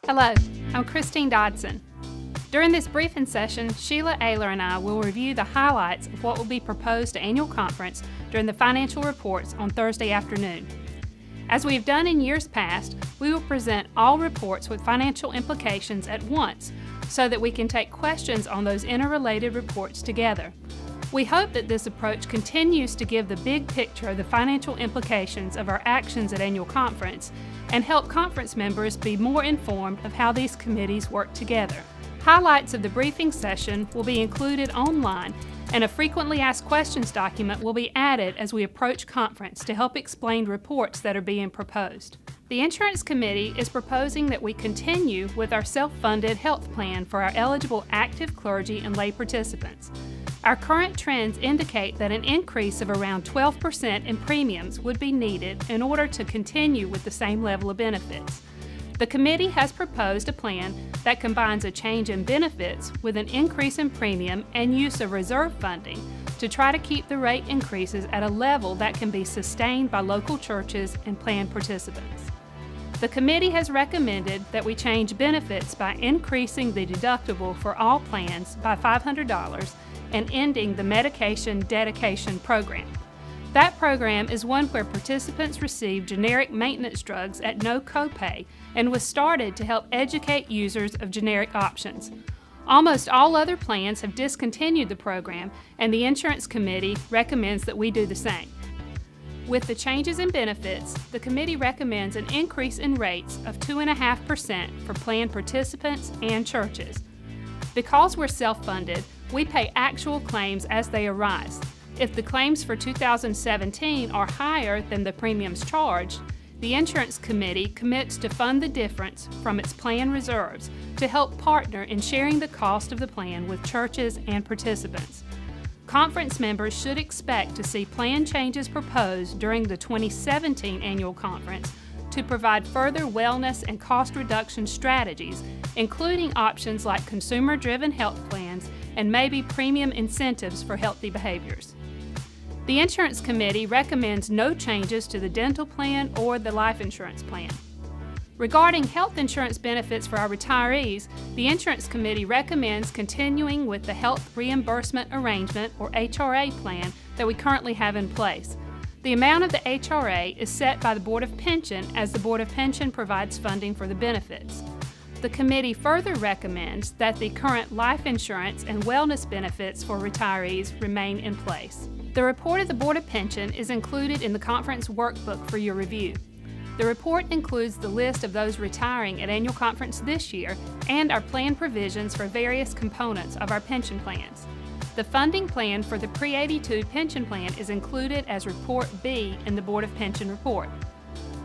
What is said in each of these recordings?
Hello, I'm Christine Dodson. During this briefing session, Sheila Ayler and I will review the highlights of what will be proposed to annual conference during the financial reports on Thursday afternoon. As we have done in years past, we will present all reports with financial implications at once so that we can take questions on those interrelated reports together. We hope that this approach continues to give the big picture of the financial implications of our actions at annual conference and help conference members be more informed of how these committees work together. Highlights of the briefing session will be included online, and a frequently asked questions document will be added as we approach conference to help explain reports that are being proposed. The Insurance Committee is proposing that we continue with our self-funded health plan for our eligible active clergy and lay participants. Our current trends indicate that an increase of around 12% in premiums would be needed in order to continue with the same level of benefits. The committee has proposed a plan that combines a change in benefits with an increase in premium and use of reserve funding to try to keep the rate increases at a level that can be sustained by local churches and plan participants. The committee has recommended that we change benefits by increasing the deductible for all plans by $500 and ending the medication dedication program. That program is one where participants receive generic maintenance drugs at no copay and was started to help educate users of generic options. Almost all other plans have discontinued the program, and the Insurance Committee recommends that we do the same. With the changes in benefits, the committee recommends an increase in rates of 2.5% for plan participants and churches. Because we're self-funded, we pay actual claims as they arise. If the claims for 2017 are higher than the premiums charged, the Insurance Committee commits to fund the difference from its plan reserves to help partner in sharing the cost of the plan with churches and participants. Conference members should expect to see plan changes proposed during the 2017 annual conference to provide further wellness and cost reduction strategies, including options like consumer-driven health plans and maybe premium incentives for healthy behaviors. The Insurance Committee recommends no changes to the dental plan or the life insurance plan. Regarding health insurance benefits for our retirees, the Insurance Committee recommends continuing with the Health Reimbursement Arrangement, or HRA plan, that we currently have in place. The amount of the HRA is set by the Board of Pension, as the Board of Pension provides funding for the benefits. The committee further recommends that the current life insurance and wellness benefits for retirees remain in place. The report of the Board of Pension is included in the conference workbook for your review. The report includes the list of those retiring at annual conference this year and our plan provisions for various components of our pension plans. The funding plan for the pre-82 pension plan is included as Report B in the Board of Pension report.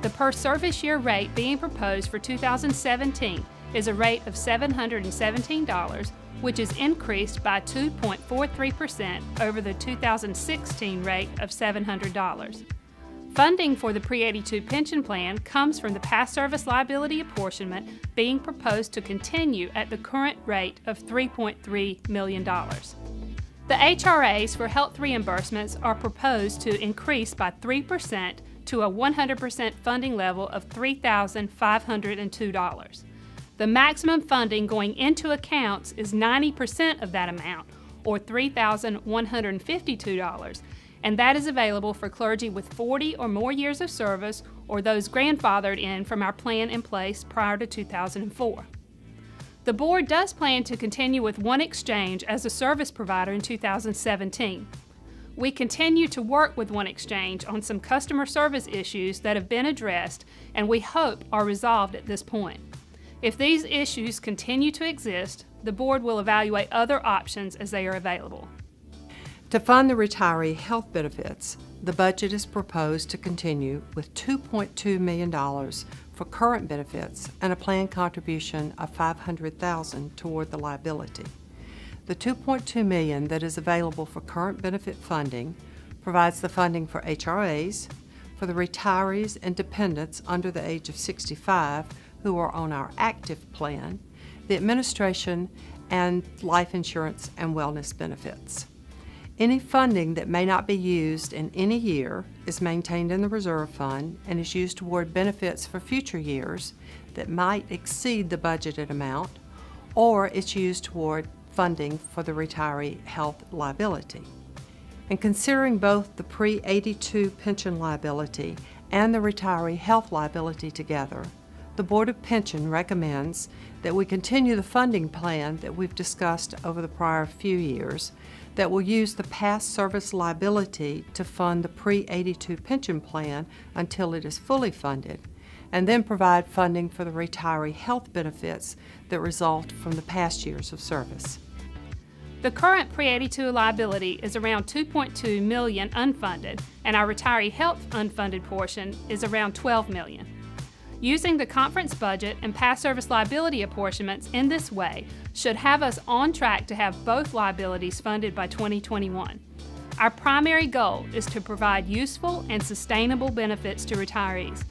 The per-service year rate being proposed for 2017 is a rate of $717, which is increased by 2.43% over the 2016 rate of $700. Funding for the pre-82 pension plan comes from the past service liability apportionment being proposed to continue at the current rate of $3.3 million. The HRAs for health reimbursements are proposed to increase by 3% to a 100% funding level of $3,502. The maximum funding going into accounts is 90% of that amount, or $3,152, and that is available for clergy with 40 or more years of service or those grandfathered in from our plan in place prior to 2004. The board does plan to continue with One Exchange as a service provider in 2017. We continue to work with One Exchange on some customer service issues that have been addressed and we hope are resolved at this point. If these issues continue to exist, the board will evaluate other options as they are available. To fund the retiree health benefits, the budget is proposed to continue with $2.2 million for current benefits and a planned contribution of $500,000 toward the liability. The $2.2 million that is available for current benefit funding provides the funding for HRAs, for the retirees and dependents under the age of 65 who are on our active plan, the administration, and life insurance and wellness benefits. Any funding that may not be used in any year is maintained in the reserve fund and is used toward benefits for future years that might exceed the budgeted amount, or it's used toward funding for the retiree health liability. In considering both the pre-82 pension liability and the retiree health liability together, the Board of Pension recommends that we continue the funding plan that we've discussed over the prior few years that will use the past service liability to fund the pre-82 pension plan until it is fully funded, and then provide funding for the retiree health benefits that result from the past years of service. The current pre-82 liability is around $2.2 million unfunded, and our retiree health unfunded portion is around $12 million. Using the conference budget and past service liability apportionments in this way should have us on track to have both liabilities funded by 2021. Our primary goal is to provide useful and sustainable benefits to retirees.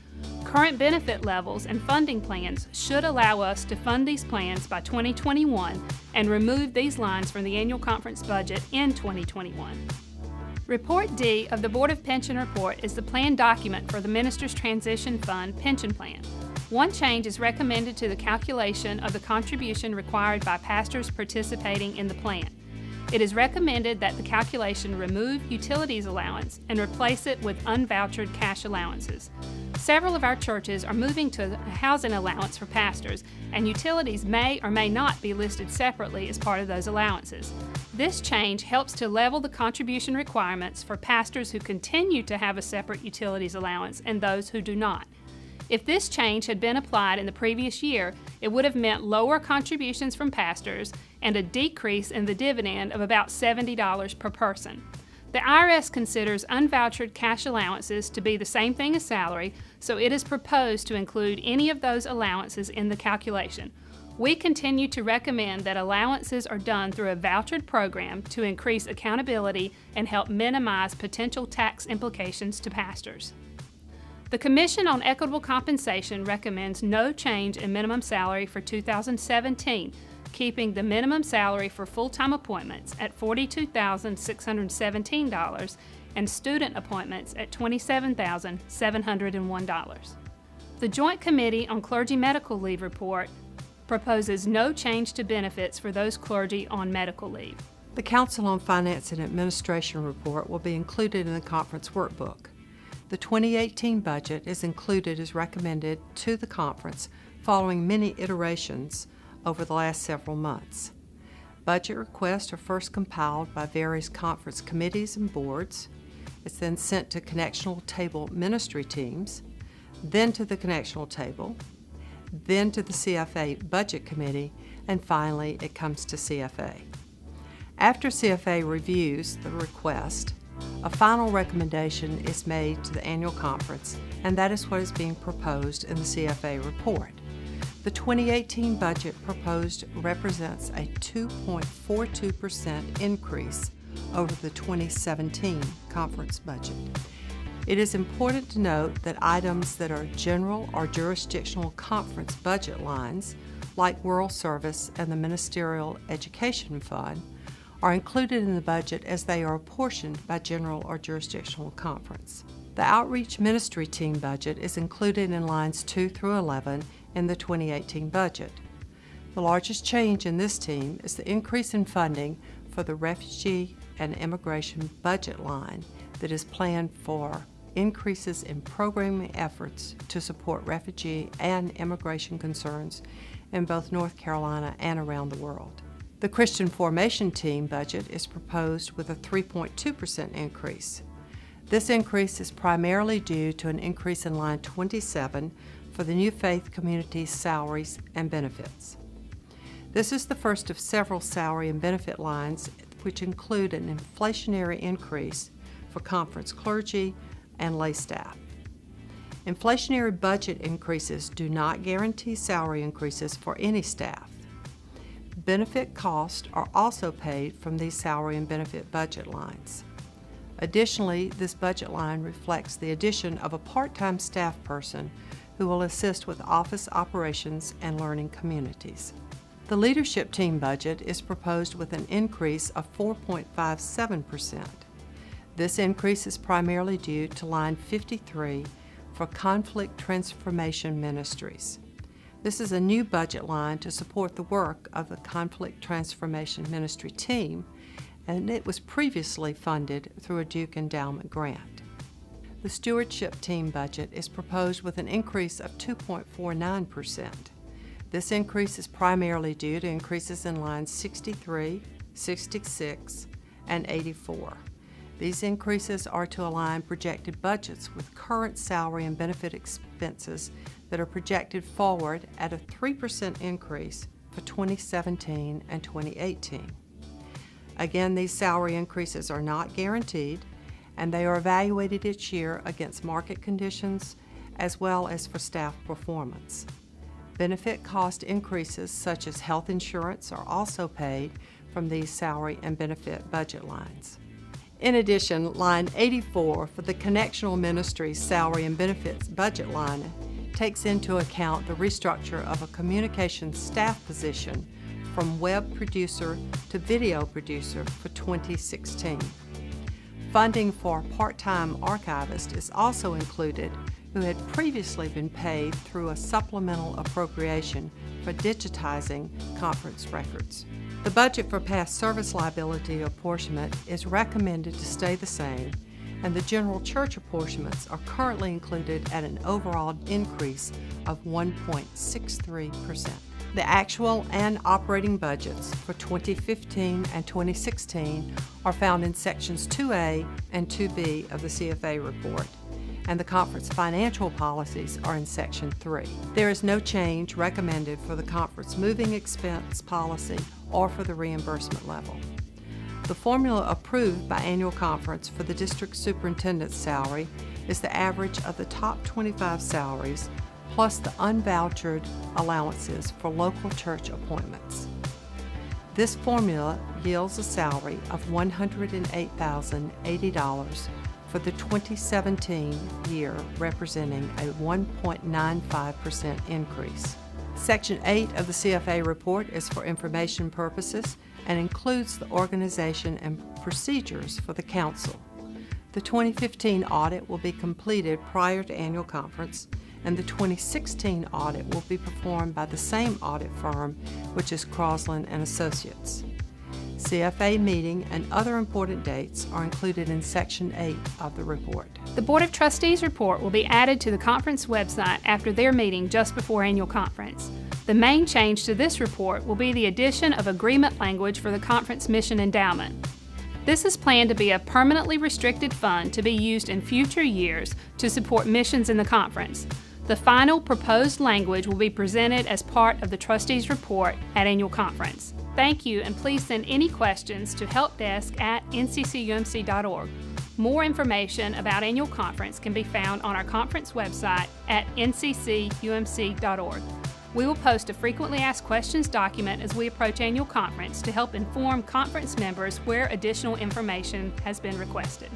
Current benefit levels and funding plans should allow us to fund these plans by 2021 and remove these lines from the annual conference budget in 2021. Report D of the Board of Pension report is the plan document for the Minister's Transition Fund pension plan. One change is recommended to the calculation of the contribution required by pastors participating in the plan. It is recommended that the calculation remove utilities allowance and replace it with unvouchered cash allowances. Several of our churches are moving to a housing allowance for pastors, and utilities may or may not be listed separately as part of those allowances. This change helps to level the contribution requirements for pastors who continue to have a separate utilities allowance and those who do not. If this change had been applied in the previous year, it would have meant lower contributions from pastors and a decrease in the dividend of about $70 per person. The IRS considers unvouchered cash allowances to be the same thing as salary, so it is proposed to include any of those allowances in the calculation. We continue to recommend that allowances are done through a vouchered program to increase accountability and help minimize potential tax implications to pastors. The Commission on Equitable Compensation recommends no change in minimum salary for 2017, keeping the minimum salary for full-time appointments at $42,617 and student appointments at $27,701. The Joint Committee on Clergy Medical Leave report proposes no change to benefits for those clergy on medical leave. The Council on Finance and Administration report will be included in the conference workbook. The 2018 budget is included as recommended to the conference following many iterations over the last several months. Budget requests are first compiled by various conference committees and boards. It's then sent to connectional table ministry teams, then to the connectional table, then to the CFA Budget Committee, and finally it comes to CFA. After CFA reviews the request, a final recommendation is made to the annual conference, and that is what is being proposed in the CFA report. The 2018 budget proposed represents a 2.42% increase over the 2017 conference budget. It is important to note that items that are general or jurisdictional conference budget lines, like World Service and the Ministerial Education Fund, are included in the budget as they are apportioned by general or jurisdictional conference. The Outreach Ministry Team budget is included in lines 2 through 11 in the 2018 budget. The largest change in this team is the increase in funding for the Refugee and Immigration budget line that is planned for increases in programming efforts to support refugee and immigration concerns in both North Carolina and around the world. The Christian Formation Team budget is proposed with a 3.2% increase. This increase is primarily due to an increase in line 27 for the New Faith Community's salaries and benefits. This is the first of several salary and benefit lines which include an inflationary increase for conference clergy and lay staff. Inflationary budget increases do not guarantee salary increases for any staff. Benefit costs are also paid from these salary and benefit budget lines. Additionally, this budget line reflects the addition of a part-time staff person who will assist with office operations and learning communities. The leadership team budget is proposed with an increase of 4.57%. This increase is primarily due to line 53 for Conflict Transformation Ministries. This is a new budget line to support the work of the Conflict Transformation Ministry team, and it was previously funded through a Duke Endowment grant. The stewardship team budget is proposed with an increase of 2.49%. This increase is primarily due to increases in lines 63, 66, and 84. These increases are to align projected budgets with current salary and benefit expenses that are projected forward at a 3% increase for 2017 and 2018. Again, these salary increases are not guaranteed, and they are evaluated each year against market conditions as well as for staff performance. Benefit cost increases such as health insurance are also paid from these salary and benefit budget lines. In addition, line 84 for the Connectional Ministries salary and benefits budget line takes into account the restructure of a communications staff position from web producer to video producer for 2016. Funding for a part-time archivist is also included, who had previously been paid through a supplemental appropriation for digitizing conference records. The budget for past service liability apportionment is recommended to stay the same, and the general church apportionments are currently included at an overall increase of 1.63%. The actual and operating budgets for 2015 and 2016 are found in sections 2A and 2B of the CFA report, and the conference financial policies are in section 3. There is no change recommended for the conference moving expense policy or for the reimbursement level. The formula approved by annual conference for the district superintendent's salary is the average of the top 25 salaries plus the unvouchered allowances for local church appointments. This formula yields a salary of $108,080 for the 2017 year, representing a 1.95% increase. Section 8 of the CFA report is for information purposes and includes the organization and procedures for the council. The 2015 audit will be completed prior to annual conference, and the 2016 audit will be performed by the same audit firm, which is Crosland & Associates. CFA meeting and other important dates are included in Section 8 of the report. The Board of Trustees report will be added to the conference website after their meeting just before annual conference. The main change to this report will be the addition of agreement language for the conference mission endowment. This is planned to be a permanently restricted fund to be used in future years to support missions in the conference. The final proposed language will be presented as part of the trustees' report at annual conference. Thank you, and please send any questions to helpdesk@nccumc.org. More information about annual conference can be found on our conference website at nccumc.org. We will post a frequently asked questions document as we approach annual conference to help inform conference members where additional information has been requested.